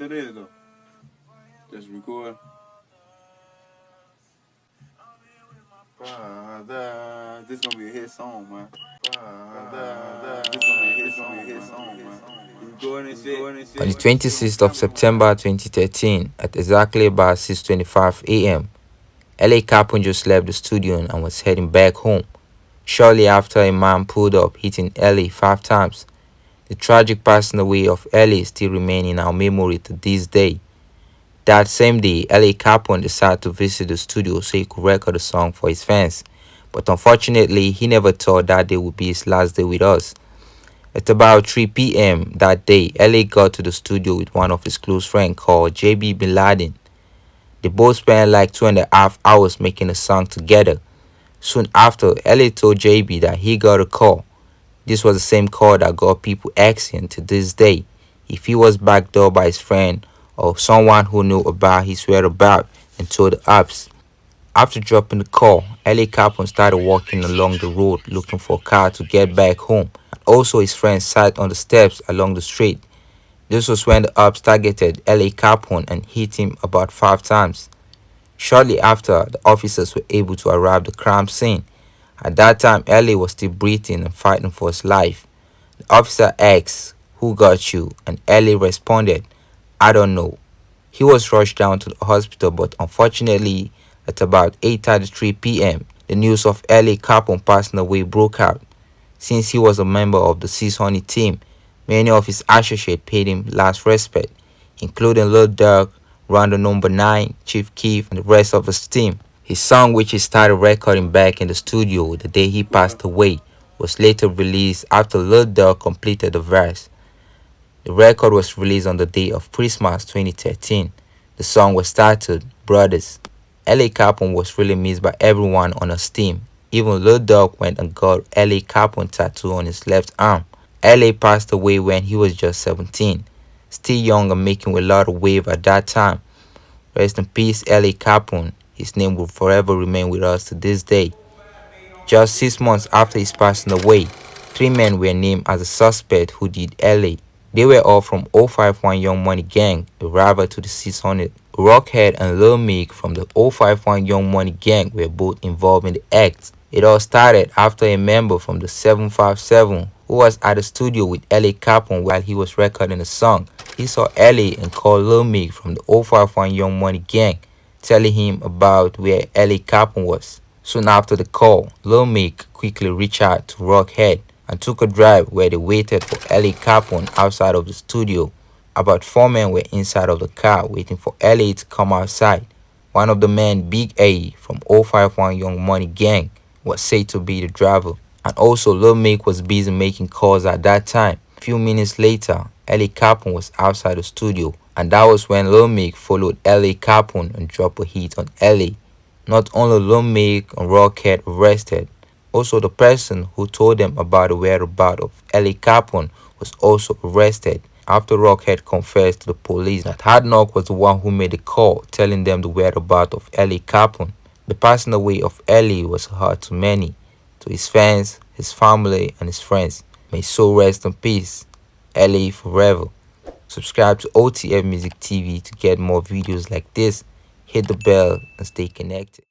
It is though. Just record. Father, this gonna be a hit song, man. Father, this gonna be a hit song, man. Recording shit. On the 26th of September 2013, at exactly about 6:25 a.m., LA Capone just left the studio and was heading back home. Shortly after, a man pulled up, hitting LA 5 times. The tragic passing away of LA still remains in our memory to this day. That same day, LA Capone decided to visit the studio so he could record a song for his fans. But unfortunately, he never thought that day would be his last day with us. At about 3 p.m. that day, LA got to the studio with one of his close friends called JB Bin Laden. They both spent like 2.5 hours making a song together. Soon after, LA told JB that he got a call. This was the same call that got people asking to this day if he was backdoored by his friend or someone who knew about his whereabouts and told the ops. After dropping the call, LA Capone started walking along the road looking for a car to get back home. Also, his friend sat on the steps along the street. This was when the ops targeted LA Capone and hit him about 5 times. Shortly after, the officers were able to arrive at the crime scene. At that time, LA was still breathing and fighting for his life. The officer asked, "Who got you?" and LA responded, "I don't know." He was rushed down to the hospital, but unfortunately, at about 8:33 p.m., the news of LA Capone passing away broke out. Since he was a member of the 600 team, many of his associates paid him last respect, including Lil Durk, Rondonumbanine, Chief Keef, and the rest of his team. His song, which he started recording back in the studio the day he passed away, was later released after Lil Durk completed the verse. The record was released on the day of Christmas 2013. The song was titled Brothers. LA Capone was really missed by everyone on his team. Even Lil Durk went and got LA Capone tattoo on his left arm. LA passed away when he was just 17, still young and making a lot of wave at that time. Rest in peace, LA Capone. His name will forever remain with us to this day. Just 6 months after his passing away, 3 men were named as the suspects who did LA. They were all from 051 Young Money Gang, a rival to the 600. Rockhead and Lil Meek from the 051 Young Money Gang were both involved in the act. It all started after a member from the 757 who was at the studio with LA Capone while he was recording a song. He saw LA and called Lil Meek from the 051 Young Money Gang, telling him about where LA Capone was. Soon after the call, Lil Meek quickly reached out to Rockhead and took a drive where they waited for LA Capone outside of the studio. About 4 men were inside of the car waiting for LA to come outside. One of the men, Big A from 051 Young Money Gang, was said to be the driver. And also Lil Meek was busy making calls at that time. A few minutes later, LA Capone was outside the studio, and that was when Lil Meek followed LA Capone and dropped a hit on LA. Not only Lil Meek and Rockhead arrested, also the person who told them about the whereabouts of LA Capone was also arrested after Rockhead confessed to the police that Hard Knock was the one who made the call telling them the whereabouts of LA Capone. The passing away of LA was hard to many, to his fans, his family, and his friends. May his soul rest in peace. LA forever. Subscribe to OTF Music TV to get more videos like this. Hit the bell and stay connected.